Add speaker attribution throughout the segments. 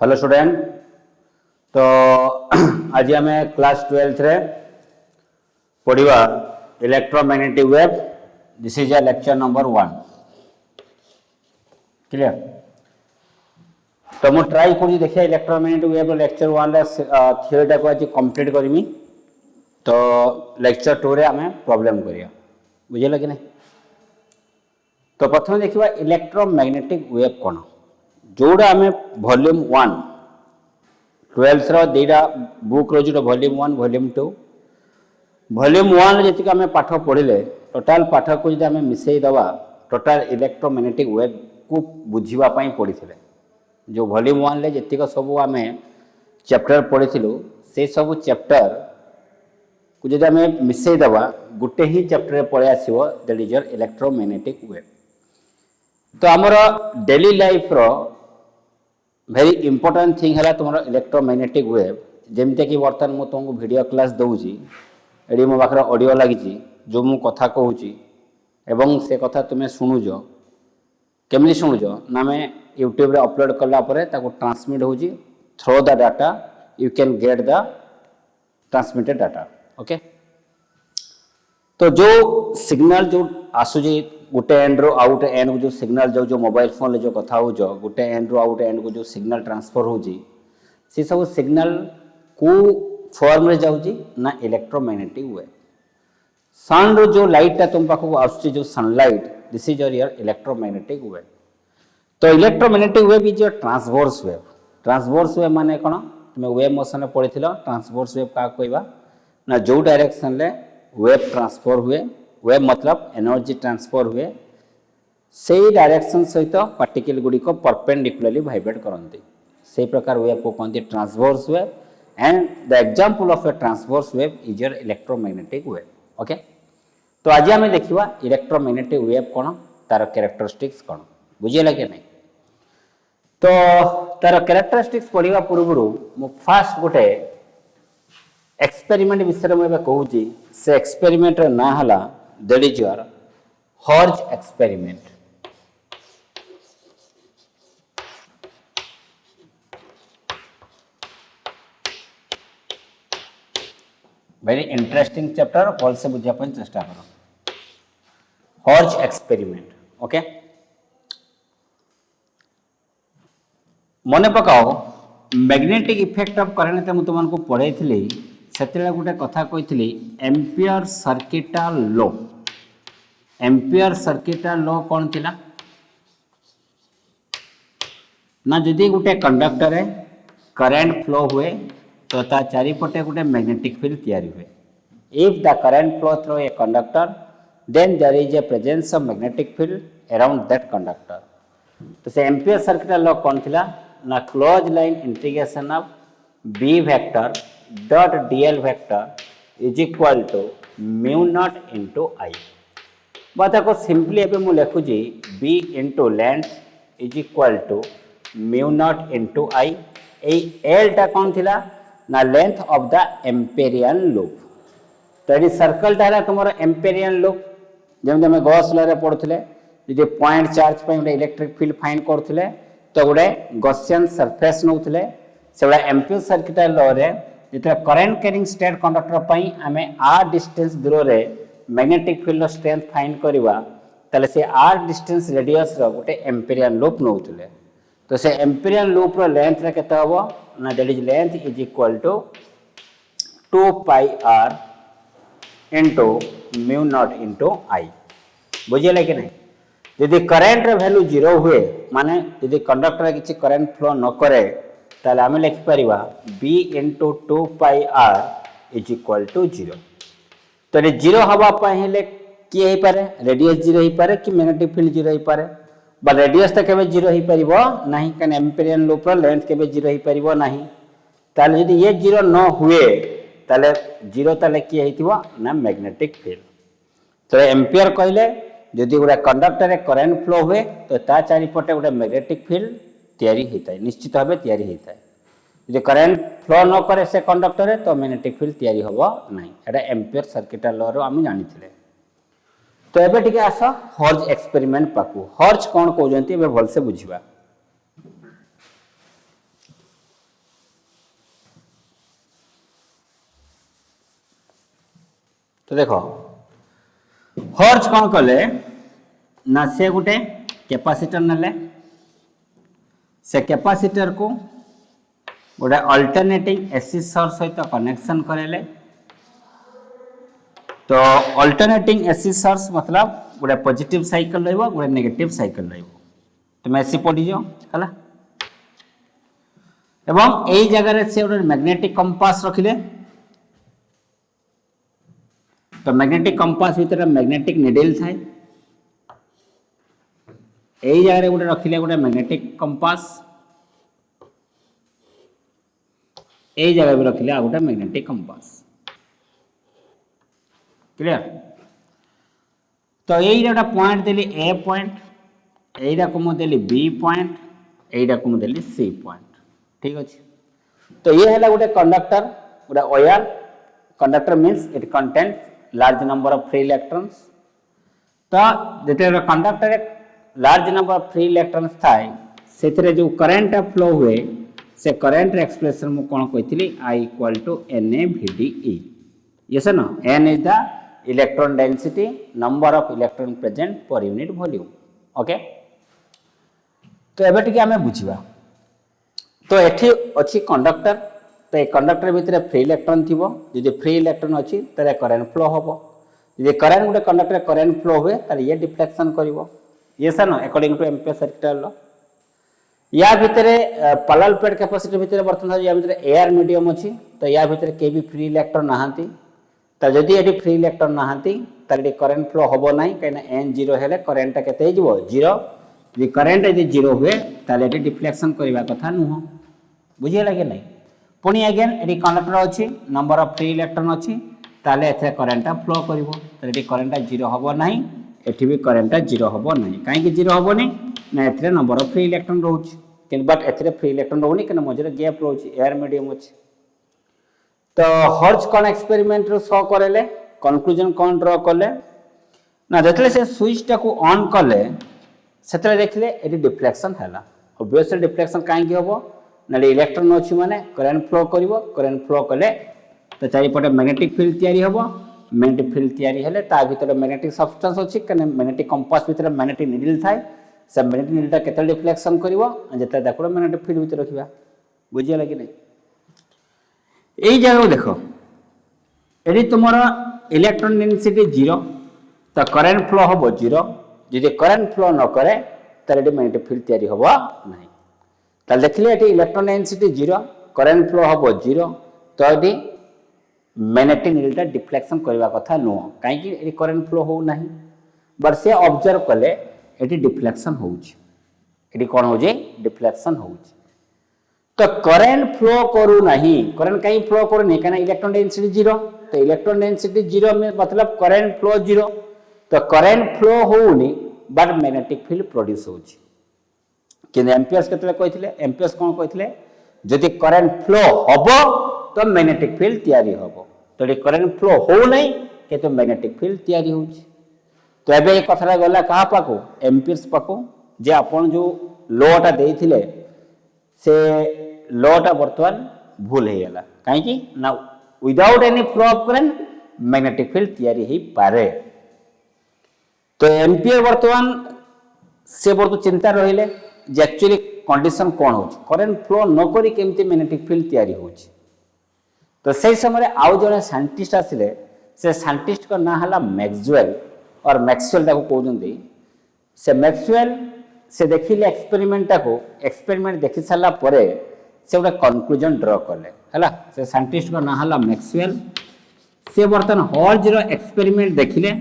Speaker 1: Hello student. तो आज आम क्लास 12 रे पढ़ा electromagnetic wave. This is a lecture number 1। Clear? तो मुझे ट्राई कर देखिए इलेक्ट्रोमैग्नेटिक वेव लेक्चर 1 थियोरी को आज कंप्लीट करमी। तो लेक्चर 2 रे आम प्रॉब्लम करिया। बुझे कि नहीं? तो प्रथम देखिए इलेक्ट्रोमैग्नेटिक वेव कौन जोड़ा आम वॉल्यूम 1 12 दीटा बुक रो जो वॉल्यूम 1 वॉल्यूम 2 वॉल्यूम 1 जी आम पाठ पढ़ले टोटाल पाठ को जो आम मिसई दवा टोटाल इलेक्ट्रोमैग्नेटिक वेव को बुझापी पड़ी थे। जो वॉल्यूम 1 ले जी सब आम चैप्टर पढ़ी से सब चैप्टर को जो आम मिसई दवा गोटे ही चैप्टर पड़े आसो that is your electromagnetic wave. तो आमर डेली लाइफ रो वेरी इंपोर्टेंट थिंग है तुम इलेक्ट्रोमैग्नेटिक वेव। जमती कि बर्तमान मुझे तुमको वीडियो क्लास दूसरी ये मो पाखे ऑडियो लगी जो मु कथा कहूँ एवं से कथा तुम्हें शुणुज केमती शुणुज ना मैं यूट्यूब रे अपलोड कलापर ट्रांसमिट हो through the data you can get the transmitted data. Okay. तो जो सिग्नल जो आसूजी गोटे एंड रो आउट एंड को जो सिग्नल जो मोबाइल फोन ले जो कथा हो गोटे एंड रो आउट एंड को जो सिग्नल ट्रांसफर हो सी सब सिग्नल को फॉर्म रे जाउजी ना इलेक्ट्रोमैग्नेटिक वेव। सन रो जो लाइट तुम पाखक आसुची जो sunlight this is your electromagnetic wave. तो electromagnetic wave is your transverse wave. Transverse wave माने कौन तुम्हें वेव मोशन में पढ़ी ट्रांसवर्स वेव क्या कहवा ना जो डायरेक्शन ले वेव ट्रांसफर हुए वेव मतलब एनर्जी ट्रांसफर हुए से डायरेक्शन सहित पार्टिकल गुड़िक परपेंडिकुलरली वाइब्रेट करते से प्रकार वेव को कहते transverse wave and the example of A transverse wave is your electromagnetic wave. Okay. तो आज आम देखा इलेक्ट्रोमैग्नेटिक वेव कौन तार कैरेक्टरिस्टिक्स कौन बुझेगा कि नहीं। तो तार कैरेक्टरिस्टिक्स पढ़ा पूर्व मु फास्ट गोटे एक्सपेरिमेंट विषय में कहूँ से एक्सपेरिमेंट ना है that is your Horde experiment. Very interesting chapter भल से बुझापी चेष्टा करो हॉर्ज एक्सपेरिमेंट। ओके। मन पकाओ मैग्नेटिक इफेक्ट ऑफ करंट मुझे तुमको पढ़ाई से गोटे कथा कही ampere circuital law. Ampere circuital law कौन थिला ना जदि गोटे कंडक्टर करंट फ्लो हुए तो ता चारिपटे गोटे मैग्नेटिक फील्ड तैयारी हुए। If the current flow through a conductor then there is a presence of magnetic field around that conductor. तो से एम्पियर सर्किटल लॉ कौन थिला ना close line integration of B vector dot dl vector is equal to mu not into I. बात को simply एवं मुझे लिखुची B into length is equal to mu not into I. L टा कौन थिला ना length of the Amperian loop. तो ये सर्कल टा तुम एम्पेरियन लूप जमी आम गॉस लॉ रे पढ़ुले जो पॉइंट चार्ज गोटे इलेक्ट्रिक फील्ड फाइंड करुले तो गोटे गॉसियन सरफेस नौले से एम्पियर सर्किटल लॉ रे जो करंट कैरिंग स्टेट कंडक्टर आम आर डिस्टेंस दूर रे मैग्नेटिक फील्ड स्ट्रेंथ फाइंड करवा ताले से आर डिस्टेंस रेडियस रो गोटे एम्पेरियन लूप नौले। तो से एम्पेरियन लूप रो लेंथ रे केते हबो ना that is length is equal to 2 pi R into mu not into I. बुझे कि नहीं। यदि करंट रे वैल्यू 0 हुए माने यदि कंडक्टर किसी करंट फ्लो न करे ताले आम लिखिपर B into 2 pi R is equal to 0। तो ये 0 हाँपारे किए हो पारे रेडियस 0 हो पारे कि मैग्नेटिक फील्ड 0 हो पारे बा रेडियस तो केबे 0 हो पार ना कहीं एम्पेरियन लूप लेंथ केबे 0 हो पार ना। ताले यदि ये 0 न हुए ताले 0 ताले किए हो ना मैग्नेटिक फील्ड। तो एम्पियर कहले जदि गोटे कंडक्टर करंट फ्लो हुए तो ता चारिपटे गोटे मैग्नेटिक फील्ड तैयारी होता है निश्चित भाव तैयारी होता है। जो करंट फ्लो न करे से कंडक्टर तो मैग्नेटिक फील्ड तैयारी होबो नहीं। एटा एम्पियर सर्किटल लॉ रो आम जानी। तो एबे टिके आस हॉर्ज एक्सपेरिमेंट पाकू। हॉर्ज कौन कहते भल से बुझा। तो देख हर्ज कौन कले ना से गोटे कैपेसिटर नेले से कैपेसिटर को गोटे अल्टरनेटिंग एसी सोर्स सहित कनेक्शन करेले तो अल्टरनेटिंग एसी सोर्स मतलब गोटे पॉजिटिव साइकिल रहिबो गोटे नेगेटिव साइकिल रहिबो तुम एसी पढ़ी जाओ हला एवं एई जगह से गोटे मैग्नेटिक कंपास रखिले तो मैग्नेटिक कंपास भीतर मैग्नेटिक निडल थाए एई जगह गोटे रखिले गोटे मैग्नेटिक कंपास एई जगह भी रखिले आ गोटे मैग्नेटिक कंपास क्लियर तो यही गोटे पॉइंट देली ए पॉइंट एटा को मु देली बी पॉइंट एटा को मु देली सी पॉइंट ठीक अच्छे तो ये है गोटे कंडक्टर गोटे wire conductor means it contains large number of free electrons तो जो conductor large number of free electrons थाए से जो करंट फ्लो हुए से करंट एक्सप्रेशन मु कौन कही I equal to N A V D E yes no N is the electron density number of electron present per unit volume okay तो एबे टिके हमें बुझिबा तो एठी अछि कंडक्टर तो ये कंडक्टर भितर फ्री इलेक्ट्रॉन थिबो जे फ्री इलेक्ट्रॉन अछि तरे करंट फ्लो होबो जे करंट गोटे कंडक्टर करंट फ्लो हुए तार ये डिफ्लेक्शन करिवो yes no according to Ampere circuit law या भितर पैरेलल प्लेट कैपेसिटर भितर वर्तमान या भितर एयर मीडियम अछि तो या भितर के भी फ्री इलेक्ट्रॉन नाहांती तो जदि ये फ्री इलेक्ट्रॉन नाहांती तार करंट फ्लो होबो नाही कहिना एन जीरो हेले करंट केते हे जीवो जीरो जे करंट यदि जीरो हुए ताले एटी डिफ्लेक्शन करबा कथा नुह बुझियला कि नहीं पुणी अगेन एटी कंडक्टर अछि नंबर ऑफ फ्री इलेक्ट्रॉन अछि ताले एथे करंट फ्लो करिवो ताले एटी करंट जीरो होबो नाही एठी भी करंट जीरो होबो नाही काहे कि जीरो होबो नहीं ना एथे नंबर ऑफ फ्री इलेक्ट्रॉन रहउछि कि बट एथे फ्री इलेक्ट्रॉन रहउनी कि मझरे गैप रहउछि एयर मीडियम अछि तो हर्ज कौन एक्सपेरिमेंट रो शो करेले कंक्लूजन कौन ड्रॉ कले ना जतले से स्विच टा को ऑन कले सेतले देखले एटी डिफ्लेक्शन हैला ऑब्वियसली डिफ्लेक्शन काहे कि होबो ना इलेक्ट्रॉन अछि माने करंट फ्लो करिवो करंट फ्लो कले तो चारि पटे मैग्नेटिक फील्ड तयारी होबो मैग्नेटिक फील्ड तयारी हेले ता भीतर मैग्नेटिक सब्सटेंस अछि कने मैग्नेटिक कंपास भीतर मैग्नेटिक नीडल थाए से मैग्नेटिक नीडल ता केते डिफ्लेक्शन करिवो जते देखो मैग्नेटिक फील्ड भीतर रखिबा बुझिया कि नहीं यही जगह देखो यदि तुम्हारा इलेक्ट्रॉन डेंसिटी जीरो तो करंट फ्लो हम जीरो जी करंट फ्लो न करे तो मैग्नेटिक फील्ड तैयारी हम ना देखिले ये electron density zero current flow हम जीरो तो ये मैग्नेटिक नीडलटा डिफ्लेक्शन करने कथा नुह कहीं करंट फ्लो हो ना बट से ऑब्जर्व कले ये डिफ्लेक्शन होती कौन हो डिफ्लेक्शन हो तो करंट फ्लो करू नहीं करंट कहीं फ्लो करू नहीं कहना इलेक्ट्रॉन डेंसिटी जीरो तो इलेक्ट्रॉन डेंसिटी जीरो में मतलब करंट फ्लो जीरो तो करंट फ्लो होनी बट मैग्नेटिक फील्ड प्रोड्यूस होची कि एम्पियर्स केतले कहिथिले एम्पियर्स कोन कहिथिले जदि करंट फ्लो हबो तो मैग्नेटिक फील्ड तयारी हबो तो ये करंट फ्लो हो नहीं कि तो मैग्नेटिक फील्ड तयारी होची तो एबे ये कथरा गला कहा पाको एम्पियर्स पाको जे आपण जो लॉटा देथिले से लॉटा वर्तमान भूल हे गला काहे कि ना without any flow of current magnetic field तयारी ही पारे तो एम्पियर वर्तमान से बहुत चिंता रहिले जे एक्चुअली कंडीशन कौन हो करंट फ्लो न करी केमती मैग्नेटिक फील्ड तयारी होची तो सही समय आउ जने साइंटिस्ट आसिले से साइंटिस्ट का ना हला मैक्सवेल और मैक्सवेल ताको कहउजंती से मैक्सवेल से देखिले एक्सपेरिमेंट देखि सारा परे से गोटे कंक्लूजन ड्रॉ कले हला से साइंटिस्ट का ना हला मैक्सवेल से बर्तन हर्ज रो एक्सपेरिमेंट देखिले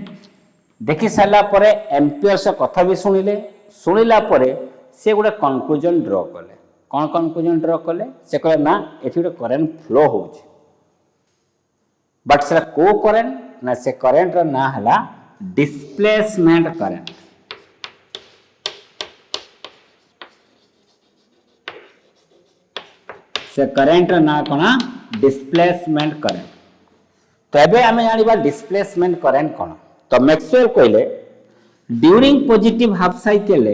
Speaker 1: देखि सारा परे एम्पियर्स कथा भी शुणिला परे से गोटे कंक्लूजन ड्रॉ कले कौन कंक्लूजन ड्रॉ कले से कहले ना एठी गोटे करंट फ्लो होउछ बट से को करंट ना से करंट रो ना हला डिस्प्लेसमेंट करंट से करंट रो ना कोना डिस्प्लेसमेंट करंट तो एबे हमें जानिबा डिस्प्लेसमेंट करंट कोन तो मैक्सवेल कहले during positive half cycle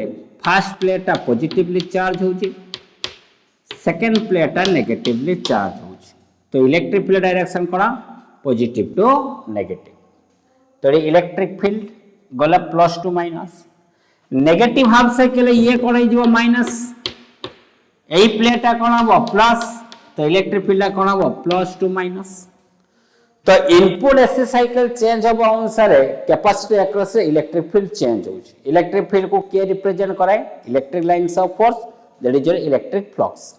Speaker 1: first plate positively charge होची सेकंड प्लेट नेगेटिवली चार्ज होची तो इलेक्ट्रिक फील्ड डायरेक्शन कोन पॉजिटिव टू नेगेटिव तो ये इलेक्ट्रिक फील्ड गला plus to minus negative half cycle ये कौन हो माइनस यही प्लेटा कौन हम प्लस तो इलेक्ट्रिक फील्ड कौन हम प्लस टू माइनस तो इनपुट एसी साइकिल चेंज होबा अनुसार capacity across electric field change होउची इलेक्ट्रिक फील्ड को के रिप्रेजेंट कराए electric lines of force that is your electric flux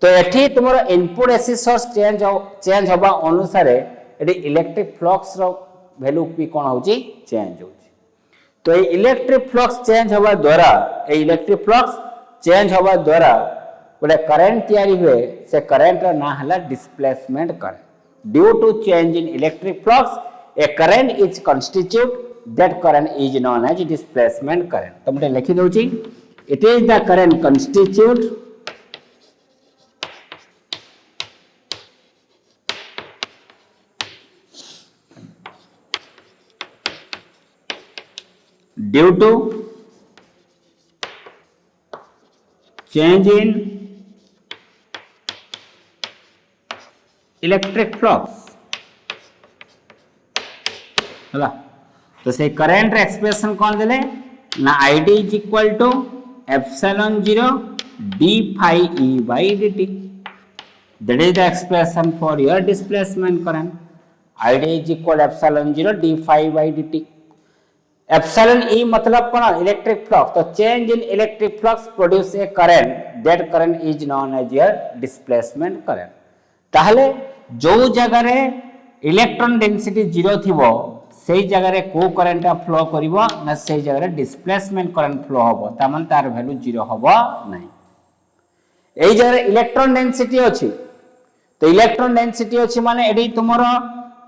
Speaker 1: तो एठी तुमरो इनपुट एसी सोर्स चेंज होबा अनुसार एठी इलेक्ट्रिक फ्लक्स रो वैल्यू भी कोन होउची चेंज होउची तो ये इलेक्ट्रिक फ्लक्स चेंज होबा द्वारा ए इलेक्ट्रिक फ्लक्स चेंज होबा द्वारा गोटे करंट तयारी हुए से करंट रो ना हला displacement current due to change in electric flux a current is constitute that current is known as displacement current तो मुझे लिखि दउची it is the current constitute due to change in electric flux हला तो से current expression कौन देले ना id is equal to epsilon 0 d phi e by dt that is the expression for your displacement current id is equal epsilon 0 d phi by dt epsilon e मतलब कौन electric flux तो change in electric flux produce a current that current is known as your displacement current ताहले जो जगह रे electron density 0 थिबो सेही जगह रे को करंट फ्लो करिवो ना सेही जगह रे डिस्प्लेसमेंट करंट फ्लो होबो ता माने तार वैल्यू 0 होबो नाही एही जगह रे इलेक्ट्रॉन डेंसिटी अछि तो इलेक्ट्रॉन डेंसिटी अछि माने एडी तुमरो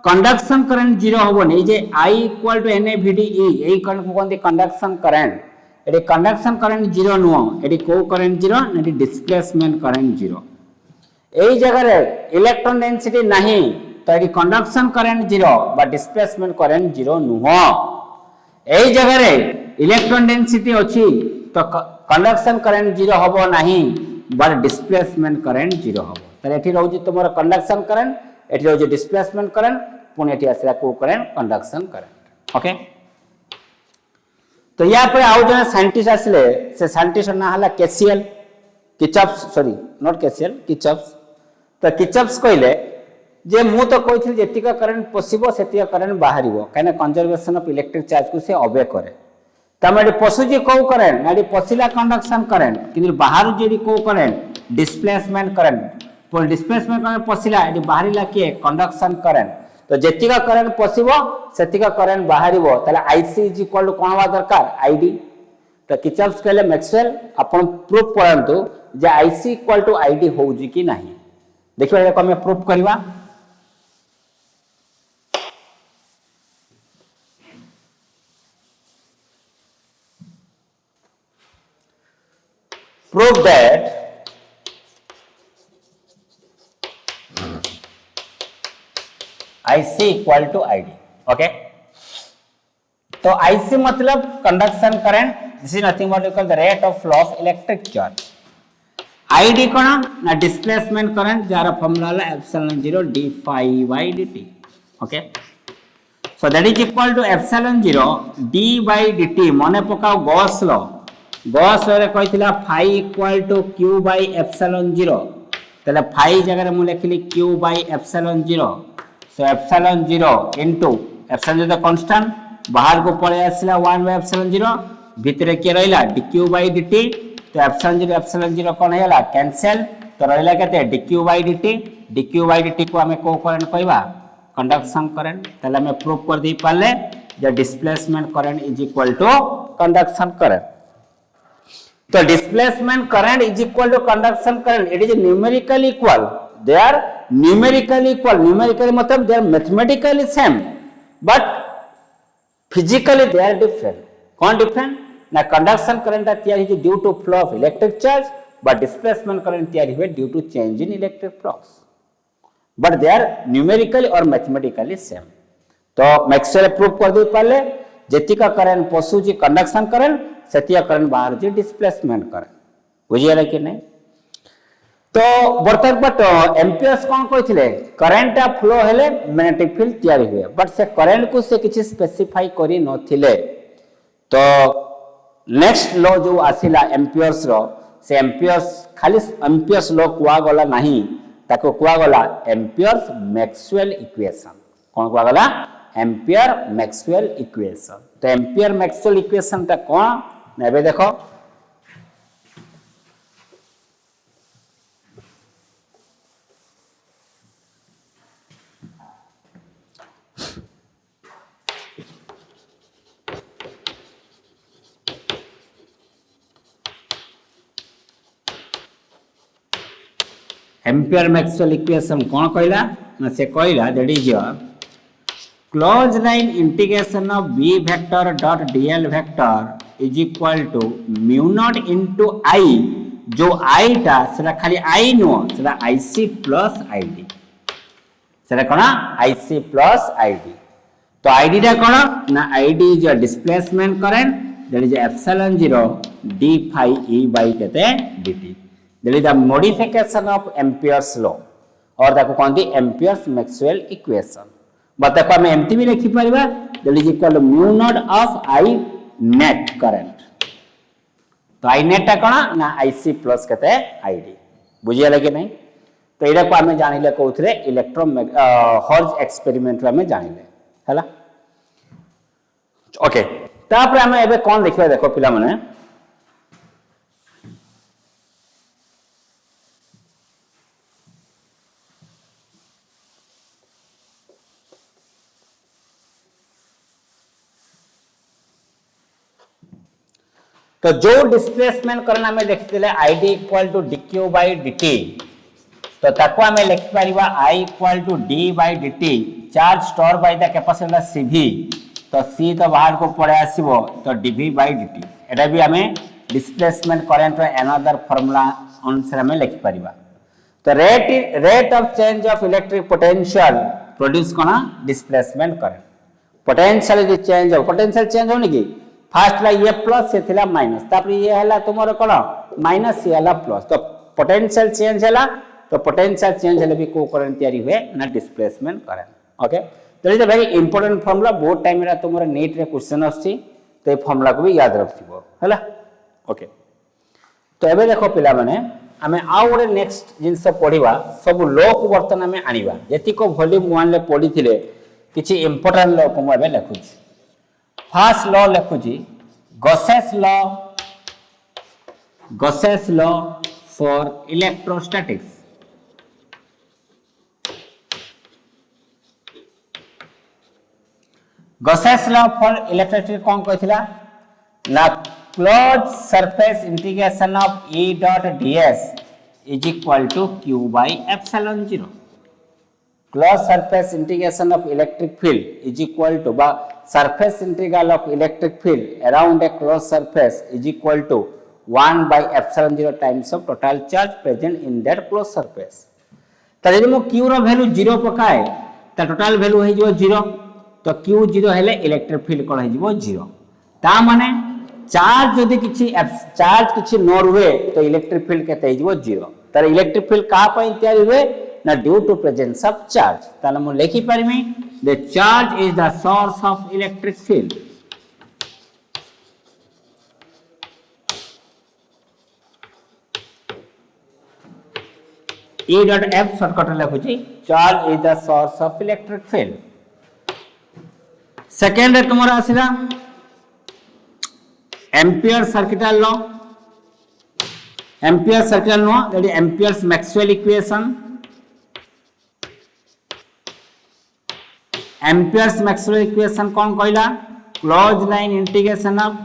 Speaker 1: कंडक्शन करंट 0 होबो नै जे I = NAVDE एही करंट को कोनती कंडक्शन करंट एडी कंडक्शन करंट 0 नुओ एडी को करंट 0 एडी डिस्प्लेसमेंट करंट 0 एही जगह रे इलेक्ट्रॉन डेंसिटी नहीं तो एडी कंडक्शन करंट 0 बा डिस्प्लेसमेंट करंट 0 नुहो एही जगह रे इलेक्ट्रॉन डेंसिटी अछि तो कंडक्शन करंट 0 होबो नहीं बा डिस्प्लेसमेंट करंट 0 होबो त एठी रहउची तमरो कंडक्शन करंट एठी रहउची डिस्प्लेसमेंट करंट पुनी एठी आसला को करंट कंडक्शन करंट ओके तो या पर आउ जने साइंटिस्ट आसले से साइंटिस्ट ना हला केसीएल किचप्स सॉरी नॉट केसीएल किचप्स तो किचप्स कहले जे मु तो कहथि जेतिका करंट पसिबो सेतिका करंट बाहरिबो काने कंजर्वेशन ऑफ इलेक्ट्रिक चार्ज को से अबे करे तमेडी पसुजी को करंट नाडी पसिला कंडक्शन करंट किंतु बाहर जेडी को करंट डिस्प्लेसमेंट करंट पर डिस्प्लेसमेंट करंट पसिला एडी बाहरिला के कंडक्शन करंट तो जेतिका करंट पसिबो सेतिका करंट बाहरिबो तले आईसी इज इक्वल टू कोन होबा दरकार आईडी तो किचप्स कहले मैक्सवेल अपन प्रूफ करंतु जे आईसी इक्वल टू आईडी होउजी कि नाही देखिबा एको हम प्रूफ करबा prove that IC equal to ID okay तो IC मतलब conduction current this is nothing but equal the rate of flow of electric charge ID कोन ना डिस्प्लेसमेंट करंट जार फार्मूला है epsilon 0 d phi by dt okay so that is equal to epsilon 0 d by dt माने पकाओ Gauss law रे कहितला phi equal to q by epsilon 0 तले phi जगह रे मु लिखली q by epsilon 0 so epsilon 0 into epsilon 0 constant बाहर को पळे आसिला 1 by एप्सिलॉन 0 भितरे के रहला dq by dt तो एप्सिलॉन 0 कोन हैला कैंसिल तो रहला केते dq by dt को हमें को करंट कहबा कंडक्शन करंट तले हमें प्रूफ कर दी पाले जे displacement current is equal to conduction current तो displacement current is equal to conduction current it is numerically equal they are numerically मतलब they are mathematically same but physically they are different कौन different ना conduction current तैयारी है due to flow of electric charge but displacement current तैयारी है due to change in electric flux but they are numerically और mathematically same तो Maxwell proof कर दे पाले जेतिका करंट पशुची कंडक्शन करंट सेतिया करंट बाहर जे डिस्प्लेसमेंट करंट बुझियला कि नहीं तो बर्तमान बट एम्पियर्स कौन कहते करंट फ्लो हेले मैग्नेटिक फील्ड तैयारी हुए बट से करंट को से किसी स्पेसिफाई करी नथिले तो नेक्स्ट लॉ जो आसिला एम्पियर्स रो से एम्पियर्स खाली एम्पियर्स लॉ कुआ गला नहीं ताको कुआ गला एम्पियर्स मैक्सवेल इक्वेशन कौन कुआ गला एम्पियर मैक्सवेल इक्वेशन तो एम्पियर मैक्सवेल इक्वेशन ता कौन नेबे देखो एम्पियर मैक्सवेल इक्वेशन कौन कहला ना से कहला that is close line integration of b vector dot dl vector is equal to mu not into i जो i टा सेला खाली i नो सेला ic प्लस id सेला कोना ic प्लस id तो id टा कोना ना id is displacement current that is epsilon 0 d phi e by केते dt that is the modification of Ampere's law और ताको कोन दी एम्पियर्स मैक्सवेल इक्वेशन बता को हम एमटी भी लिखि परबा that is equal mu not of I net current तो आई नेट ता कोना ना आईसी प्लस केते आईडी बुझिया लगे नहीं तो एरा को हम जानिले कहउथले इलेक्ट्रो हर्ज एक्सपेरिमेंट रे हम जानिले हला ओके तापर हम एबे कोन देखबा देखो पिला माने तो जो डिस्प्लेसमेंट करना में देखते ID equal to dq by dt तो ताको हमें लिख परिबा I equal to d by dt charge store by the capacitor cv तो c तो बाहर को पड़े आसीबो तो dv by dt एटा भी हमें डिस्प्लेसमेंट करंट रो अनदर फार्मूला अनुसार हमें लिख परिबा तो rate of change of electric potential produce करना displacement current potential is change हो पोटेंशियल चेंज होनी की फास्ट ला ये प्लस से थिला माइनस तापर ये हला तुमरो कोन माइनस ये हला प्लस तो पोटेंशियल चेंज हला तो पोटेंशियल चेंज हले भी को करंट तयारी हुए ना डिस्प्लेसमेंट करंट ओके तो is a very important formula बहुत टाइम रा तुमरो नीट रे क्वेश्चन आछि तो ए फार्मूला को भी याद रखथिबो हला ओके तो एबे देखो पिला माने हमें आउ रे नेक्स्ट जिंस पढिबा सब लॉ को वर्तन हमें आनिबा जति को वॉल्यूम 1 ले पढिथिले किछि इंपोर्टेंट लॉ को एबे लिखुछि फर्स्ट लॉ लिखुची Gauss's law for electrostatics Gauss's law for electrostatics कौन कहथिला ना close surface integration of E dot ds is equal to q by epsilon 0 close surface integration of electric field is equal to बा surface integral of electric field around a closed surface is equal to 1 by epsilon 0 times of total charge present in that closed surface तो यदि मो q रो value 0 पकाए त total value हे जो 0 तो q 0 हेले electric field कोन हे जो 0 ता माने चार्ज यदि किछि चार्ज किछि न रुवे तो इलेक्ट्रिक फील्ड केते हे जो 0 तर इलेक्ट्रिक फील्ड का पई तयारी हुए ना due to presence of charge ताले मो लेखि permit the charge is the source of electric field E dot f shortcut लिखुची charge is the source of electric field second तुम्हारा आसीला Ampere circuital law that is Ampere's Maxwell equation Ampere's Maxwell equation कौन कहला close line integration of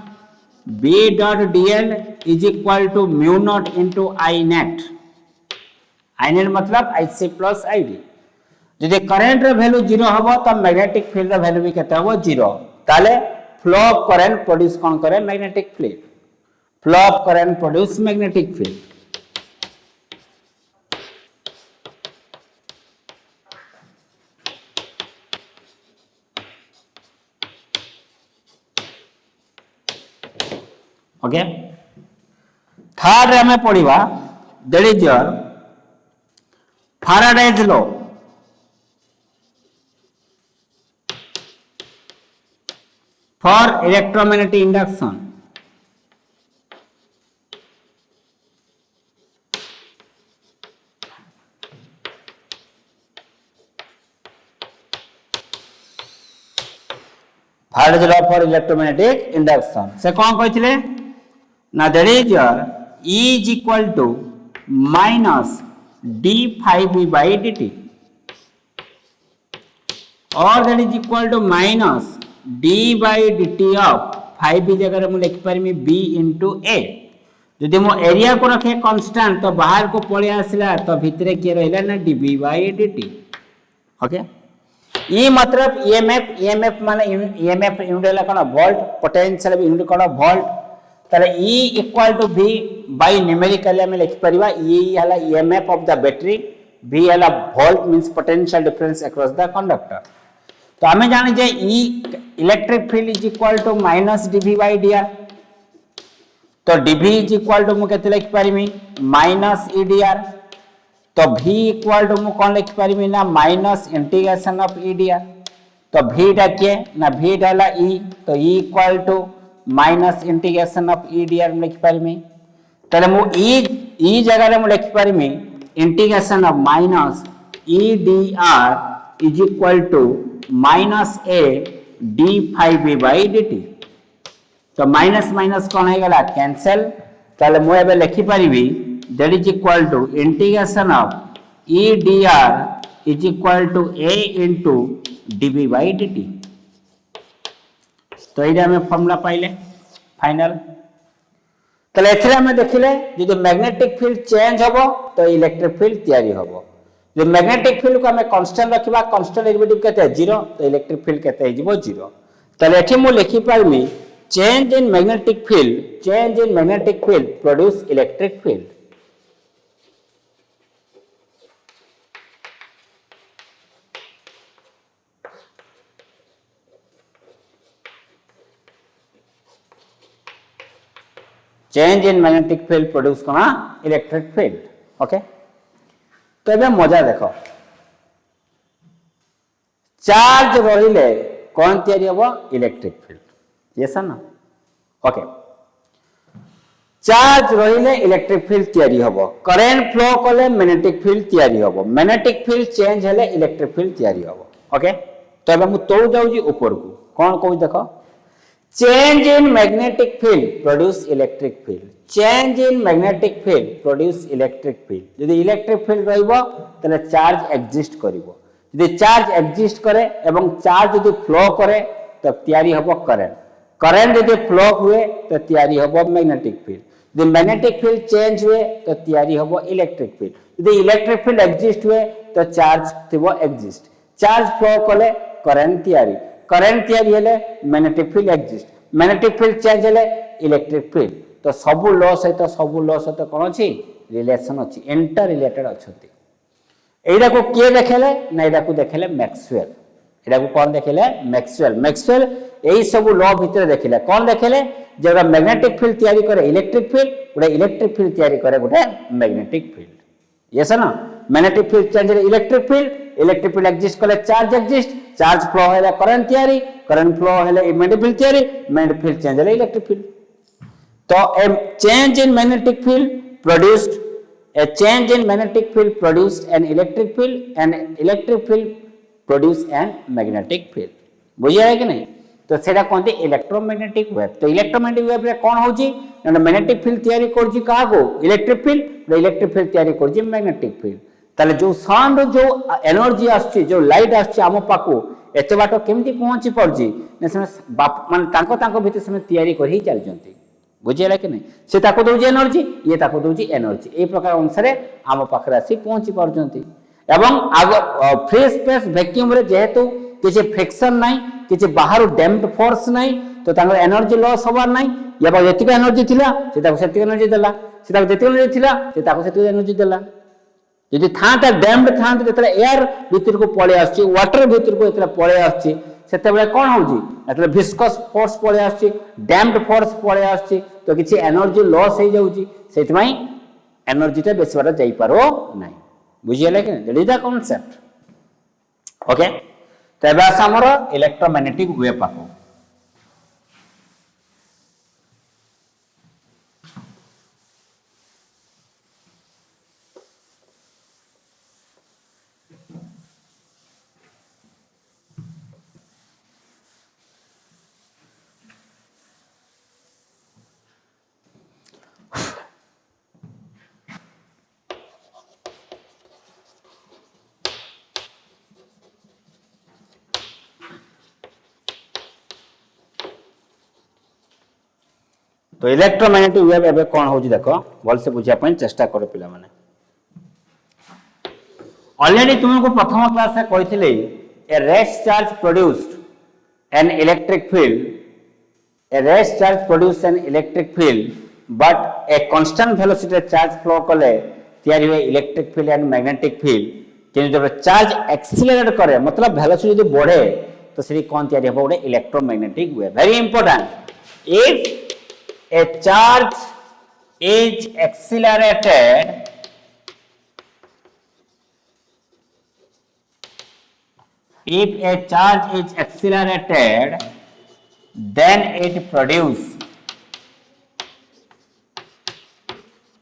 Speaker 1: b dot dl is equal to mu not into i net मतलब ic प्लस id जदि current रे value 0 हबो त मैग्नेटिक फील्ड रे value भी केते हबो 0 ताले फ्लो ऑफ करंट प्रोड्यूस कौन करे magnetic field flow of current produce magnetic field okay third हमें पढ़िबा that is your Faraday's law. For electromagnetic induction. Faraday's law for electromagnetic induction. से कौन कहते? Now that is your E is equal to minus d phi b by dt, or that is equal to minus d by dt of phi b जगह मैं लिख पारिमी b into a. यदि मो area को रखे कांस्टेंट तो बाहर को पड़े आसला तो भितरे किए रहला ना db by dt. ओके, ई मतलब ईएमएफ माने ईएमएफ यूनिट है कौन वोल्ट, पोटेंशियल यूनिट कौन वोल्ट. ताले E equal to V by numerically में लिख परिबा. E हला EMF of the battery, V हला volt means potential difference across the conductor. तो हमें जाने जे E electric field is equal to minus dV by dr. तो dV इज इक्वल टू मु केते लिख परिमी माइनस E dr. तो V इक्वल टू मु कोन लिख परिमी ना minus integration of E dr. तो V टा के ना V डाला E, तो E equal to minus integration of E dr लिख पारिमी. तले मु E जगह रे मु लिख पारिमी integration of minus E dr is equal to minus a d phi b by dt. तो माइनस माइनस कौन है गला कैंसिल. तले मु एबे लिखि पारिबी that is equal to integration of E dr is equal to a into dv by dt. तो ये हमें फॉर्मूला पाइले फाइनल. तो एथरे हमें देखिले जो मैग्नेटिक फील्ड चेंज होबो तो इलेक्ट्रिक फील्ड तैयारी होबो. जो मैग्नेटिक फील्ड को हमें कांस्टेंट रखिबा, कांस्टेंट डेरिवेटिव केते 0, तो इलेक्ट्रिक फील्ड केते हे जिवो 0. तो एठी मु लिखि पाइमी change in magnetic field produce electric field. Change in magnetic field produce करना इलेक्ट्रिक फील्ड. ओके, तो ये मजा देखो, चार्ज रहिले कौन तैयारी होबो इलेक्ट्रिक फील्ड. यस ना. ओके, चार्ज रहिले इलेक्ट्रिक फील्ड तैयारी होबो, करंट फ्लो कले मैग्नेटिक फील्ड तैयारी होबो, मैग्नेटिक फील्ड चेंज हेले इलेक्ट्रिक फील्ड तैयारी होबो. ओके, तो अब मु तोड़ जाउजी ऊपर को कौन कहू देखो, change in magnetic field produce electric field. Change in magnetic field produce electric field. यदि electric field रहिबो तले चार्ज एग्जिस्ट करिवो. यदि चार्ज एग्जिस्ट करे एवं चार्ज यदि फ्लो करे तो तैयारी हबो करंट. करंट यदि फ्लो हुए तो तैयारी हबो मैग्नेटिक फील्ड. यदि मैग्नेटिक फील्ड चेंज हुए तो तैयारी हबो इलेक्ट्रिक फील्ड. यदि इलेक्ट्रिक फील्ड एग्जिस्ट हुए तो चार्ज थिबो एग्जिस्ट. चार्ज फ्लो कले करंट तैयारी, करंट तैयारी हेले magnetic field exist, magnetic field change हेले इलेक्ट्रिक फील्ड. तो सबु लॉ सहित कोन अछि रिलेशन अछि, इंटर रिलेटेड अछति. एइडा को के देखेले ना, एइडा को देखेले मैक्सवेल. एइडा को कोन देखेले मैक्सवेल एई सबु लॉ भीतर देखेले. कोन देखेले जेरा मैग्नेटिक फील्ड तैयारी करे इलेक्ट्रिक फील्ड, गोटे इलेक्ट्रिक फील्ड तैयारी करे गोटे मैग्नेटिक फील्ड. यस ना. मैग्नेटिक फील्ड चेंज हेले इलेक्ट्रिक फील्ड एग्जिस्ट कले चार्ज एग्जिस्ट, चार्ज फ्लो हेले करंट तैयारी, करंट फ्लो हेले मैग्नेटिक फील्ड तैयारी, मैग्नेटिक फील्ड चेंज हेले इलेक्ट्रिक फील्ड. तो a change in magnetic field produced an electric field, and electric field produced an magnetic field. बुझिया है कि नहीं. तो सेटा कोनते इलेक्ट्रोमैग्नेटिक वेव. तो इलेक्ट्रोमैग्नेटिक वेव रे कोन होची ना मैग्नेटिक फील्ड तैयारी करजी का को इलेक्ट्रिक फील्ड, इलेक्ट्रिक फील्ड तैयारी करजी मैग्नेटिक फील्ड. ताले जो साउंड जो एनर्जी आछी, जो लाइट आछी आमो पाको एते बाटो केमती पहुंची पड़जी ने से मान तांको भीतर से तैयारी कर ही चल जंती. बुझिला कि नहीं. से ताको दोजी एनर्जी, ये ताको दोजी एनर्जी, ए प्रकार अनुसार आम पाखरे आसी पहुंची पड़जंती. एवं आग फ्री स्पेस वैक्यूम रे जेहेतु किछि फ्रिक्शन नाही, किछि बाहर डैम्प्ड फोर्स नाही, तो तांगर एनर्जी लॉस होबार नाही. या बा जतिक एनर्जी थिला से ताको सेतिक एनर्जी देला, से ताको जतिक एनर्जी थिला से ताको सेतिक एनर्जी देला. यदि था डैम्प्ड था जेतले एयर भीतर को पळे आछि, वाटर भीतर को एतले पळे आछि, सेते बेले कोन होउची एतले विस्कस फोर्स पळे आछि, डैम्प्ड फोर्स पळे आछि, तो किछि एनर्जी लॉस हे जाउची. सेति माई एनर्जी ता बेसी बार जाई पारो नाही. बुझिले कि that is the concept okay तो एबे आस हमर इलेक्ट्रोमैग्नेटिक वेव पाको तो इलेक्ट्रोमैग्नेटिक वेव एबे कोन होजी देखो भल से बुझिया पई चेष्टा करो पिला माने ऑलरेडी तुमको प्रथम क्लास में कहिथिले a rest charge produced an electric field a rest charge produce an electric field but a constant velocity charge flow कले तैयारी हुए electric field and magnetic field किंतु जब चार्ज एक्सीलरेट करे मतलब वेलोसिटी यदि बढ़े तो सेठी कोन तैयारी हो गोटे electromagnetic wave very important if a charge is accelerated if a charge is accelerated then it produce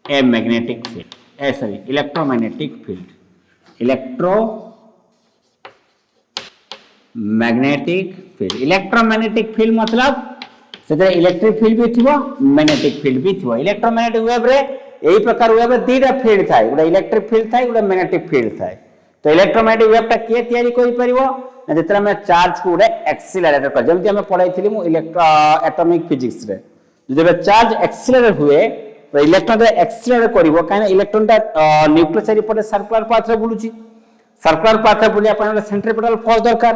Speaker 1: a magnetic field electromagnetic field electromagnetic field मतलब से इलेक्ट्रिक फील्ड भी थिबो मैग्नेटिक फील्ड भी थिबो इलेक्ट्रोमैग्नेटिक वेव रे एही प्रकार वेव रे दीटा फील्ड थाय गोटे इलेक्ट्रिक फील्ड थाय गोटे मैग्नेटिक फील्ड थाय तो इलेक्ट्रोमैग्नेटिक वेव ता के तयारी करि परिबो ना जेतरा में चार्ज को गोटे एक्सीलरेट कर जेमति हम पढाइथिली मु एटॉमिक फिजिक्स रे जब चार्ज एक्सीलरेट हुए तो इलेक्ट्रॉन रे एक्सीलरेट करिवो काहे इलेक्ट्रॉन ता न्यूक्लियस रिपोर्ट सर्कुलर पाथ रे बुलुची सर्कुलर पाथ रे बुलिया पय सेंट्रीपिटल फोर्स दरकार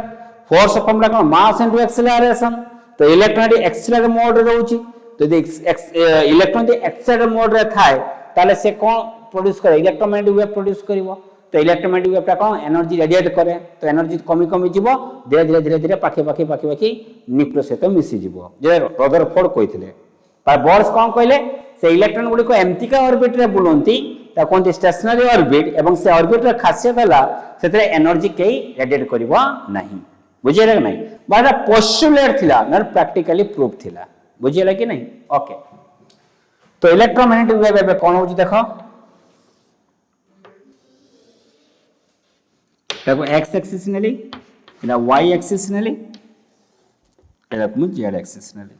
Speaker 1: फोर्स फॉर्मूला कोन मास इनटू एक्सीलरेशन तो इलेक्ट्रॉन एक्सीलरेट मोड रे रहउची तो इलेक्ट्रॉन एक्सीलरेट मोड रे थाए ताले से कोन प्रोड्यूस करे इलेक्ट्रोमैग्नेटिक वेव प्रोड्यूस करिवो तो इलेक्ट्रोमैग्नेटिक वेव ता कोन एनर्जी रेडिएट करे तो एनर्जी कमी कमी जीवो धीरे धीरे पाखे न्यूक्लियस सहित मिसी जीवो जे रदरफोर्ड कहिथिले पर बोर्स कोन कहले से इलेक्ट्रॉन गुडी को एम्प्टी का ऑर्बिट रे बुलंती ता कोन स्टेशनरी ऑर्बिट एवं से ऑर्बिट रे खासियत हला सेते एनर्जी केई रेडिएट करिवो नाही बुझिले कि नहीं बाटा पोस्टुलेट थिला नर प्रैक्टिकली प्रूफ थिला बुझिले कि नहीं ओके तो इलेक्ट्रोमैग्नेटिक वेव एबे कोन होची देखो ताको एक्स एक्सिस नेली एला वाई एक्सिस नेली एला मु जेड एक्सिस नेली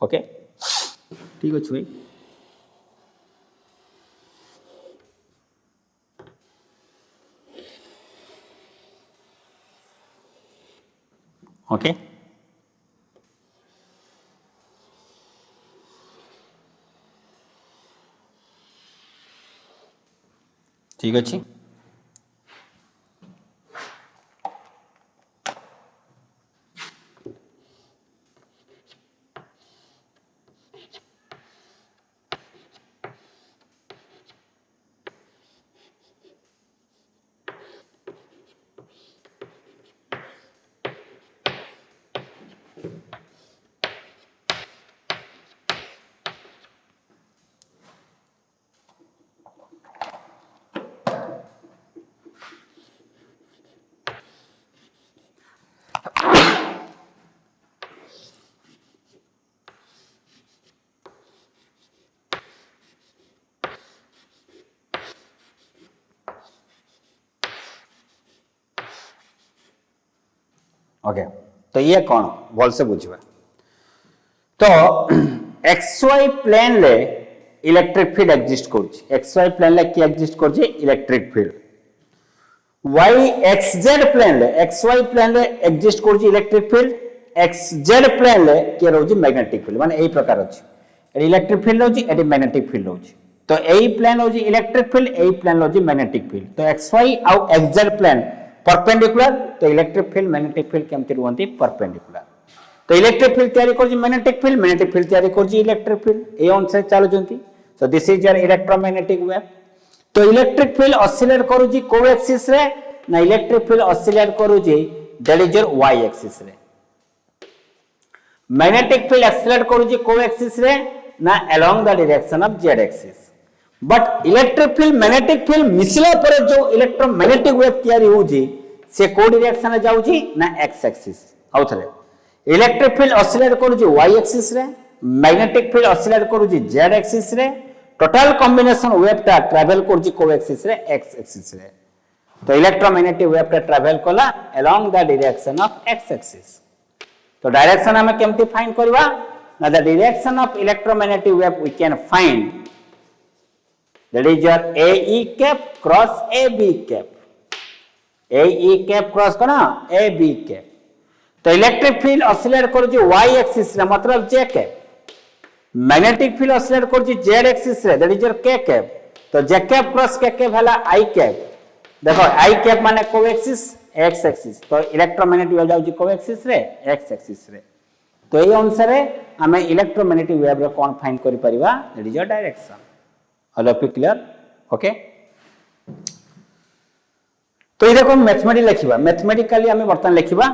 Speaker 1: ओके ठीक अछि भाई ओके ठीक अछि ओके तो ये कौन भल से बुझवा तो एक्स वाई प्लेन ले इलेक्ट्रिक फील्ड एग्जिस्ट कर एक्स वाई प्लेन ले की एग्जिस्ट कर electric field Y X Z plane ले एक्स वाई प्लेन ले एग्जिस्ट कर electric field X Z plane ले के रहउची मैग्नेटिक फील्ड माने एही प्रकार अछि एडी इलेक्ट्रिक फील्ड रहउची एडी मैग्नेटिक फील्ड रहउची तो एही प्लेन रहउची इलेक्ट्रिक फील्ड एही प्लेन रहउची मैग्नेटिक फील्ड तो एक्स वाई आउ एक्स जेड प्लेन परपेंडिकुलर तो इलेक्ट्रिक फील्ड मैग्नेटिक फील्ड केमति रहंती परपेंडिकुलर तो इलेक्ट्रिक फील्ड तयारी करछि मैग्नेटिक फील्ड तयारी करछि इलेक्ट्रिक फील्ड ए अनुसार चालुचंती so this is your electromagnetic wave तो इलेक्ट्रिक फील्ड ऑसिलेट करूछि को एक्सिस रे ना इलेक्ट्रिक फील्ड ऑसिलेट करूछि that is your y axis रे मैग्नेटिक फील्ड ऑसिलेट करूछि को एक्सिस रे ना along the direction of z axis but electric field magnetic field मिसला पर जो इलेक्ट्रोमैग्नेटिक वेव तैयारी होउची से को डायरेक्शन रे जाउची ना एक्स एक्सिस आउ थरे इलेक्ट्रिक फील्ड ऑसिलेट करूची वाई एक्सिस रे मैग्नेटिक फील्ड ऑसिलेट करूची जेड एक्सिस रे टोटल कॉम्बिनेशन वेव ता ट्रैवल करूची को एक्सिस रे एक्स एक्सिस रे तो इलेक्ट्रोमैग्नेटिक वेव ता ट्रैवल कला along the direction of x axis तो डायरेक्शन हमें केमती फाइंड करबा ना the direction of electromagnetic wave we can find that is your AE cap cross AB cap AE cap cross कौन AB cap तो electric field oscillate करूची y axis रे मतलब J cap magnetic field oscillate करूची Z axis रे that is your K cap तो J cap cross K cap हला I cap देखो I cap माने कोएक्सिस x एक्सिस तो इलेक्ट्रोमैग्नेटिक वेव जाउची कोएक्सिस रे x एक्सिस रे तो एई अनुसार हमें इलेक्ट्रोमैग्नेटिक वेव रे कोन फाइंड करि परिबा that is your direction All of you clear? Okay? तो ये देखो मैथमेटिक लिखिबा मैथमेटिकली हमें बर्तन लिखिबा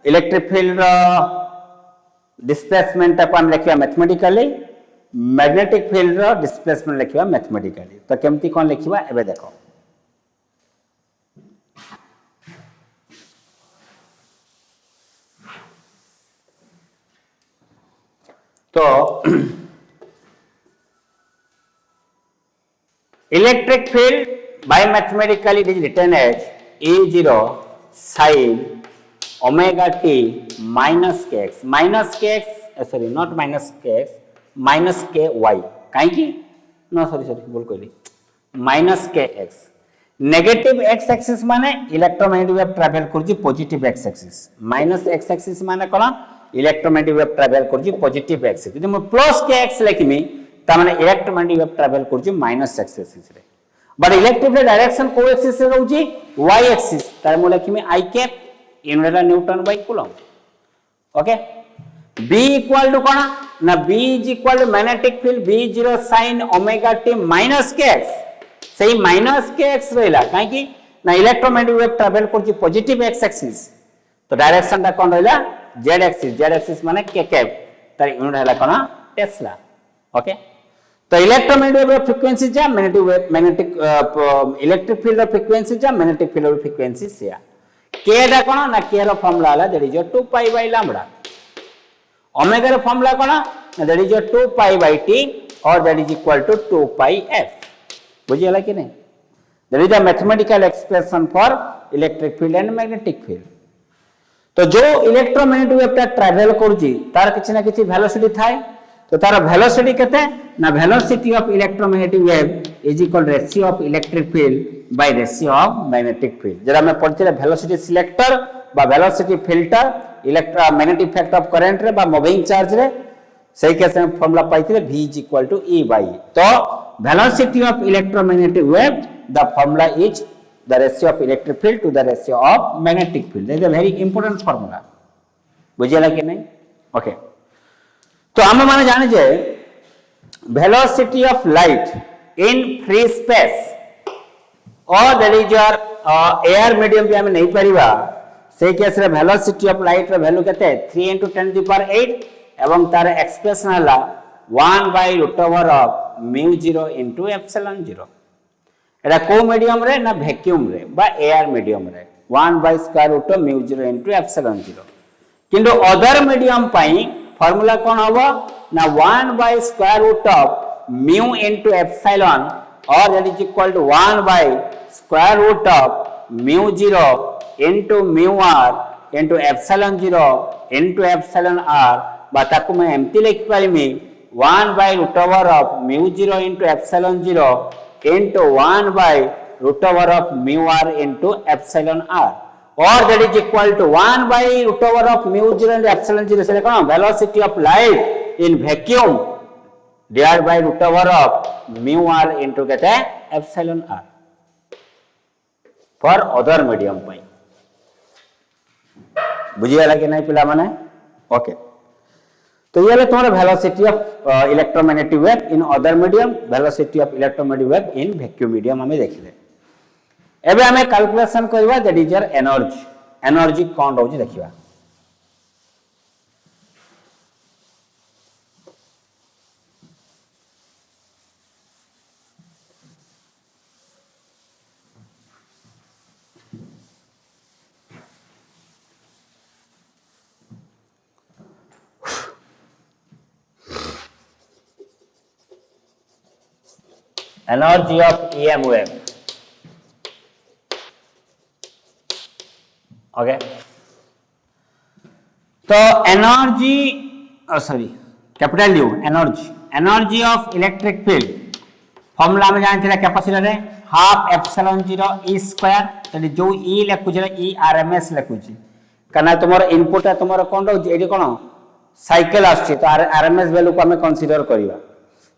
Speaker 1: इलेक्ट्रिक फील्ड रो डिस्प्लेसमेंट को हम लिखिबा मैथमेटिकली मैग्नेटिक फील्ड रो डिस्प्लेसमेंट लिखिबा मैथमेटिकली तो केमती कोन लिखिबा एबे देखो तो electric field by mathematically it is written as E0 sin omega t minus kx sorry not minus kx minus ky काहे की no sorry बोल कोइली minus kx negative x axis माने इलेक्ट्रोमैग्नेटिक वेव ट्रैवल करजी positive x axis minus x axis माने कोन electromagnetic wave travel करजी positive x यदि मैं प्लस kx लिखमी ता माने इलेक्ट्रोमैग्नेटिक वेव ट्रैवल करजी माइनस x एक्सिस रे बट इलेक्ट्रिक डायरेक्शन को एक्सिस रे रहउची y एक्सिस तार mo लिखमी I cap unit newton by coulomb okay b equal to कोन ना b is equal to magnetic field b0 sin omega t minus kx सही minus kx रहला काहे की ना इलेक्ट्रोमैग्नेटिक वेव ट्रैवल करची पॉजिटिव x एक्सिस तो डायरेक्शन दा कोन रहला z एक्सिस माने k कैप तार यूनिट हला कोन टेस्ला ओके तो इलेक्ट्रोमैग्नेटिक वेव फ्रीक्वेंसी जा magnetic electric field of frequency जा मैग्नेटिक फील्ड ऑफ फ्रीक्वेंसी से k दा कोन ना k रो फार्मूला हला that is 2 pi by lambda omega रो फार्मूला कोन ना that is 2 pi by t और that is equal to 2 pi f बुझी हला कि नहीं that is the mathematical expression for electric field and magnetic field तो जो इलेक्ट्रोमैग्नेटिक वेव ता ट्रैवल करजी तार किछि ना किछि वेलोसिटी थाए तो तार वेलोसिटी केते ना velocity of electromagnetic wave is equal ratio of electric field by ratio of magnetic field जरा मैं पढ़थिले वेलोसिटी सिलेक्टर बा velocity filter electromagnetic effect of current रे बा मूविंग चार्ज रे सही केस में फार्मूला पाइथिले v is equal to e by तो velocity of electromagnetic wave the formula is the ratio of electric field to the ratio of magnetic field that is a very important formula बुझियला कि नहीं okay तो हम माने जाने जे velocity of light in free space or that is your air medium भी हमें नहीं परिवा से केस रे velocity of light रे वैल्यू केते 3 into 10 to the power 8 एवं तार एक्सप्रेशन हला 1 by root over of mu 0 into epsilon 0 एटा को मीडियम रे ना वैक्यूम रे बा एयर मीडियम रे 1 by square root of mu 0 into epsilon 0 किंतु अदर मीडियम पई फार्मूला कोन होबो ना 1 by square root of mu into epsilon or that is equal to 1 by square root of mu 0 into mu r into epsilon 0 into epsilon r बा ताकू मैं empty लिख पारिमी 1 by root over of mu 0 into epsilon 0 into 1 by root over of mu r into epsilon r or that is equal to 1 by root over of mu 0 into epsilon 0 से कौन velocity of light in vacuum divided by root over of mu r into कहते हैं epsilon r for other medium पाई बुझिएला कि नहीं पिला माने okay तो ये ले तुम्हारा velocity of electromagnetic wave in other medium velocity of electromagnetic wave in vacuum medium हमें देखिले एबे हमें कैलकुलेशन करबा दैट इज योर एनर्जी कोन रहउची देखिबा energy of EM wave. Okay, तो energy sorry capital U energy of electric field formula में जानते कैपेसिटर रे हाफ एप्सिलॉन 0 ई स्क्वायर तले जो ई लिखुछ ई आरएमएस लिखुछ कना तुमर इनपुट है तुमर कोन रो एडी कोन साइकिल आछी तो आरएमएस वैल्यू को हमें कंसीडर करिवा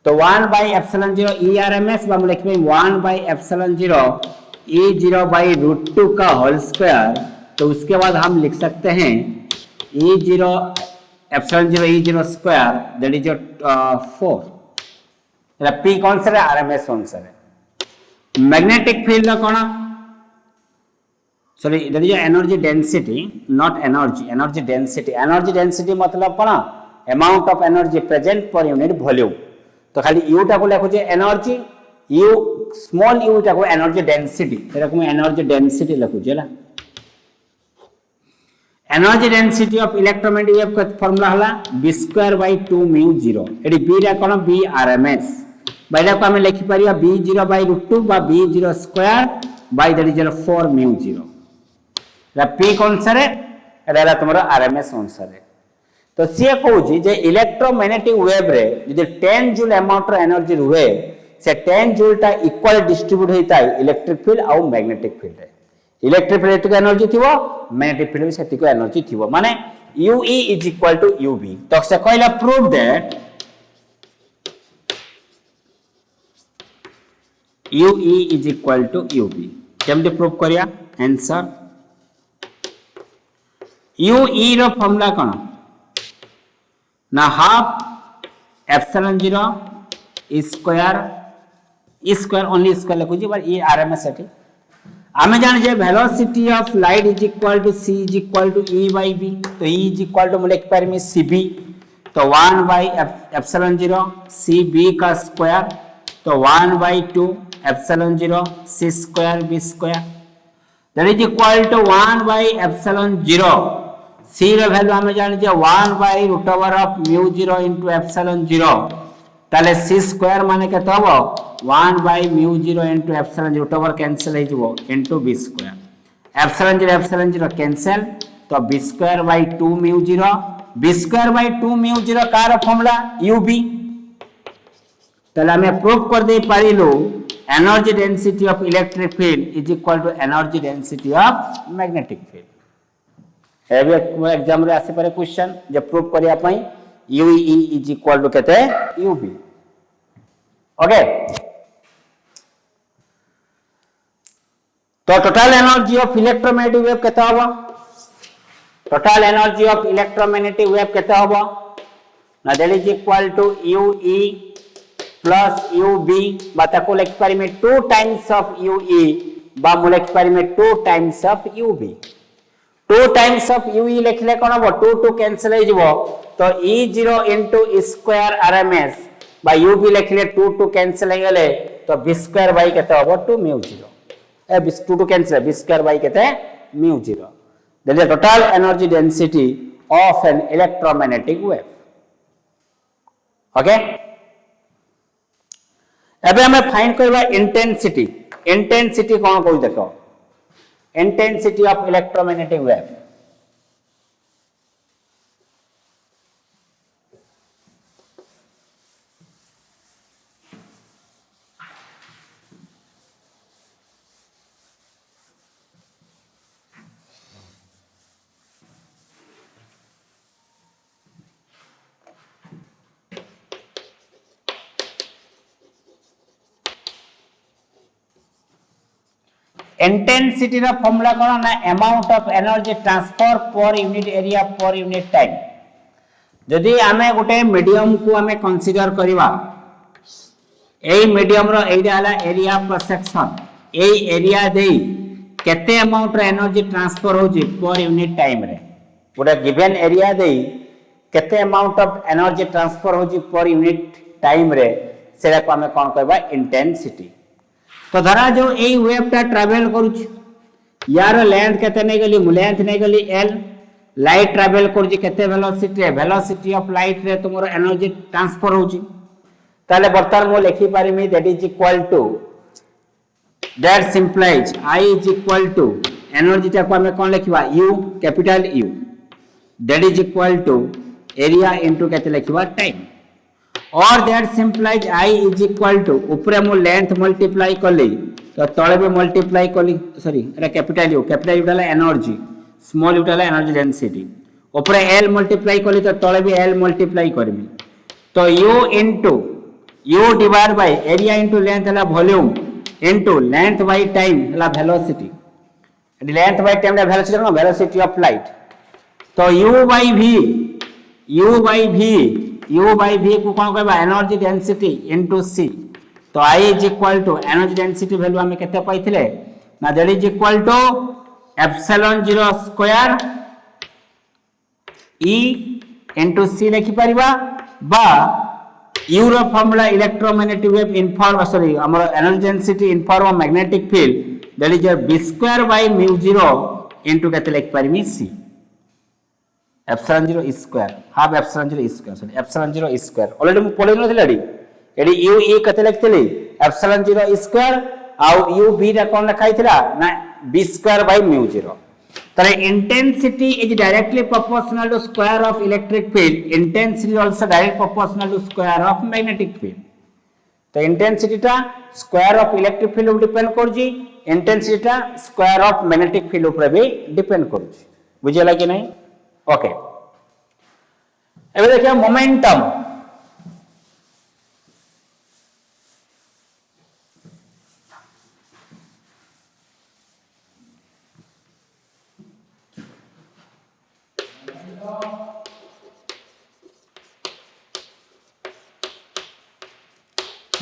Speaker 1: तो 1 by एप्सिलॉन 0 ई आरएमएस बा हम लिखबे 1 by एप्सिलॉन 0 ई 0 by √2 का होल स्क्वायर। तो उसके बाद हम लिख सकते हैं ई 0 epsilon 0 E 0 square that is 4 P कौन सा है आरएमएस कौन सा है मैग्नेटिक फील्ड कौन sorry that is energy density not energy density मतलब कौन amount of energy present per unit volume तो खाली यू टा को लिखो एनर्जी यू स्मॉल यू टा को एनर्जी डेंसिटी एटा को एनर्जी डेंसिटी लिखो जेला energy density of electromagnetic wave का फार्मूला हला b²/2 mu 0 एडी b रा कोन b rms बाइला को हम लिखि परिया b0/√2 बा b0 square by that is 4 mu 0 रा p कोन सरे एरा तुम्हारा rms आंसर है। तो से कहूची जे इलेक्ट्रोमैग्नेटिक वेव रे जदि 10 जूल अमाउंट रो एनर्जी रुहे से 10 जूल टा इक्वल डिस्ट्रीब्यूट होता है इलेक्ट्रिक फील्ड और मैग्नेटिक फील्ड रे इलेक्ट्रिक फील्ड एतको एनर्जी थिवो मैग्नेटिक फील्ड में सेतिको एनर्जी थिवो माने UE is equal to UB। तो से कहला prove that UE is equal to UB केमते प्रूव करिया आंसर UE रो फार्मूला कोन ना half epsilon 0 E square only square लिखु जी पर ये आरएमएस सेठी आमे जान जे velocity of light is equal to c is equal to E by B तो E इज इक्वल टू लिख पर में CB तो 1 by एप्सिलॉन 0 CB का स्क्वायर तो 1 by 2 epsilon 0 c square B square that is equal to 1 by epsilon 0 c रो value हमें जान जे 1 by √over of mu 0 into epsilon 0 ताले c स्क्वायर माने के तब 1 by mu 0 into epsilon 0 √over cancel हो जबो into b square epsilon 0 cancel तो b square by 2 mu 0 b square by 2 mu 0 कार फार्मूला UB ताले हमें प्रूव कर दे पारिलो energy density of electric field is equal to energy density of magnetic field एबे एग्जाम रे आसे पारे क्वेश्चन जे प्रूव करिया पई UE इज इक्वल टू केते UB। ओके तो total energy of electromagnetic wave केते होबो total energy of electromagnetic wave केते होबो ना that is equal to UE plus UB बाता को लिख पारि में 2 टाइम्स ऑफ UE बा मु लिख पारि में 2 times of UB 2 times of UE लिखले कोन हो 2 2 कैंसिल हो जबो तो E0 into E square RMS बा UB लिखले 2 2 कैंसिल हो गले तो B स्क्वायर बाय केते हो 2 mu 0 ए 2 2 कैंसिल B स्क्वायर बाय केते mu 0 that is total energy density of an electromagnetic wave. Okay एबे हमें फाइंड करबा इंटेंसिटी कोन कोइ देखो intensity of electromagnetic wave intensity रा फार्मूला कोन ना amount of energy transfer per unit area पर यूनिट टाइम जदि आमे गोटे मीडियम को आमे कंसीडर करिवा एई मीडियम रो एइडा हला एरिया पर सेक्शन एई एरिया देई केते अमाउंट रो एनर्जी ट्रांसफर होजी पर यूनिट टाइम रे गोटे गिवन एरिया देई केते अमाउंट ऑफ एनर्जी ट्रांसफर होजी पर यूनिट टाइम रे सेरा को आमे कोन कहबा इंटेंसिटी। तो धरा जो ए वेव टा ट्रैवल करूछ यार लेंथ केते नै गली लेंथ नै गली l लाइट ट्रैवल करूछ केते वेलोसिटी ऑफ लाइट रे तुमरो एनर्जी ट्रांसफर होची ताले बर्तमान मु लिखि पारिमी that is equal to that implies I is equal to energy टा को हमें कोन लिखिबा U capital U that is equal to area into केते लिखिबा टाइम और that implies I is equal to ऊपर मु लेंथ मल्टीप्लाई करली तो तळे भी मल्टीप्लाई करली सॉरी एटा कैपिटल U डाला एनर्जी स्मॉल U डाला एनर्जी डेंसिटी ऊपर L मल्टीप्लाई करली तो तळे भी L मल्टीप्लाई करबी तो U into U divide by area into length हला volume into length by time हला वेलोसिटी लेंथ बाय टाइम ला वेलोसिटी न वेलोसिटी ऑफ लाइट तो U by V को कोन कहबा एनर्जी डेंसिटी इनटू C तो I is equal to energy density value हमें केते पाइथिले ना that is equal to epsilon 0 square E into C लिखि परिबा बा U रो formula electromagnetic wave in form sorry हमर energy density in form of magnetic field that is b square by mu 0 into केते लिखि परिमी C epsilon 0 square half epsilon 0 square sorry epsilon 0 square already मु पढै न थिलाडी एडी U E केते लिखथिली एप्सिलॉन 0 स्क्वायर आउ U B रा कोन लिखाइथिला ना b स्क्वायर बाय म्यू 0 तर intensity is directly proportional to square of electric field intensity also direct proportional to square of magnetic field तो इंटेंसिटी टा स्क्वायर ऑफ इलेक्ट्रिक फील्ड ऊपर depend करजी intensity टा square of magnetic field ऊपर भी depend Karji बुझियला कि नहीं ओके एबे देखिए मोमेंटम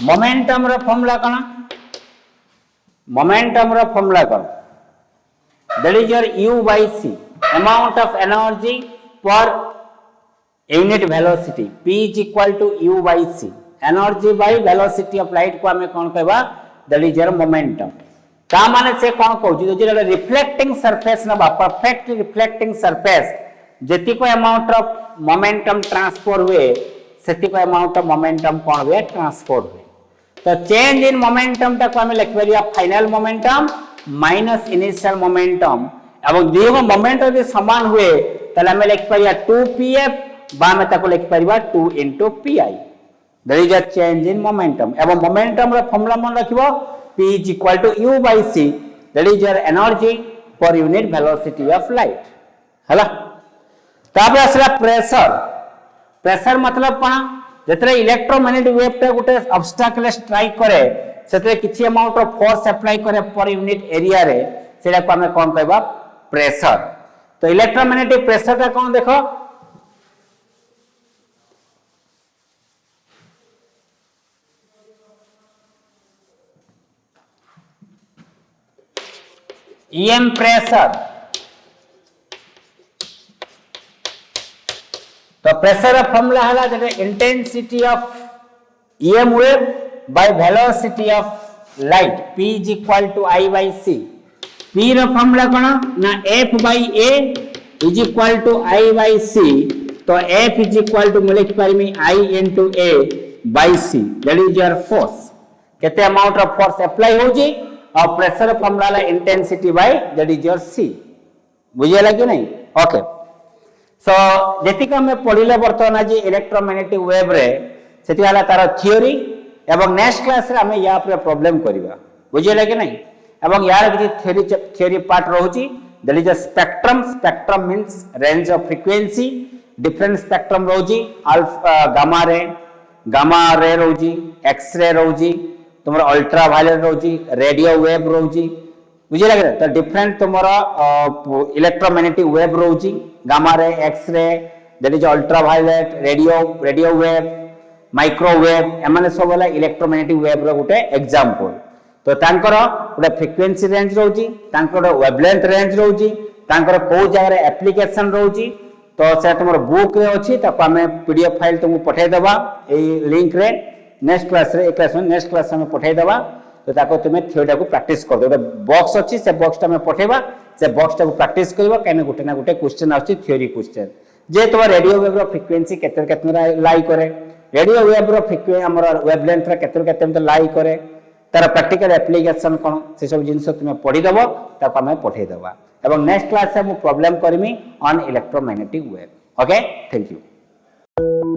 Speaker 1: मोमेंटम रो फॉर्मूला कोन मोमेंटम रो फॉर्मूला कोन that is your U by C amount of energy per unit velocity P is equal to U by C energy by velocity of light को हमें कौन कहबा that is your momentum ता माने से कौन कहू जे रिफ्लेक्टिंग सरफेस ना परफेक्ट रिफ्लेक्टिंग सरफेस जेति को अमाउंट ऑफ मोमेंटम ट्रांसफर हुए सेति को अमाउंट ऑफ मोमेंटम कौन हुए ट्रांसफर हुए तो चेंज इन मोमेंटम ता को हमें लिख परिया final momentum minus initial momentum एवं दियो मोमेंट यदि समान हुए तले हमें लिख परिया 2pf बा में ताको लिख परिया 2 into pi that is a change in momentum एवं मोमेंटम रो फार्मूला मन रखिबो p is equal to U by C that is your energy per unit velocity of light हला ताबे असला प्रेशर मतलब कोन जेतरे इलेक्ट्रोमैग्नेटिक वेव टा गुटे ऑब्स्टैकल स्ट्राइक करे सेतरे किछि amount of force apply करे पर यूनिट एरिया रे सेला को हमें कोन कहबा प्रेशर तो इलेक्ट्रोमैग्नेटिक प्रेशर का कोन देखो EM प्रेशर तो प्रेशर फॉर्मूला हला that intensity of EM wave by velocity of light P is equal to I by C P रो फॉर्मूला कोन ना F by A is equal to I by C तो F is equal to मैं लिख पारिमी I into A by C that is your force केते amount of force apply हो जी और प्रेशर फॉर्मूला ला intensity by that is your C बुझियला कि नहीं ओके सो जेति का मैं पढिले वर्तमान आज इलेक्ट्रोमैग्नेटिक वेव रे सेति वाला तार थ्योरी एवं नेक्स्ट क्लास रे हमें या पर प्रॉब्लम करबा बुझियला कि नहीं एवं यार किछि थ्योरी पार्ट रहउची that is a spectrum means range of frequency different spectrum रहउची अल्फा गामा रे रहउची एक्स रे रहउची तुमरा अल्ट्रा वायलेट रहउची रेडियो वेव रहउची बुझियला कि तो डिफरेंट तुमरा इलेक्ट्रोमैग्नेटिक वेव रहउची gamma ray X ray that is ultraviolet radio wave microwave एमाने सब वाला इलेक्ट्रोमैग्नेटिक वेव रो गुटे एग्जांपल तो तांकर गुटे फ्रीक्वेंसी रेंज रहउची तांकर वेवलेंथ रेंज रहउची तांकर को जगह रे एप्लीकेशन रहउची तो से तुमर बुक रे अछि त हमें पीडीएफ फाइल तुमको पठाई देबा ए लिंक रे नेक्स्ट क्लास रे नेक्स्ट क्लास में पठाई देबा तो ताको तुमे थ्योरी को प्रैक्टिस कर दो बॉक्स अछि से बॉक्स ता में पठेबा से बॉक्स ता को प्रैक्टिस करबा काने गुटे ना गुटे क्वेश्चन आछि थ्योरी क्वेश्चन जे तोर रेडियो वेव रो फ्रीक्वेंसी केते लाई करे रेडियो वेव रो फ्रिक्वेंसी हमर वेवलेंथ रे केते लाई करे तार प्रैक्टिकल एप्लीकेशन कोन से सब जिंस तुम पढ़ी दबो ताको हमें पठेई दबा एवं नेक्स्ट क्लास से मु प्रॉब्लम करमी on electromagnetic wave okay thank you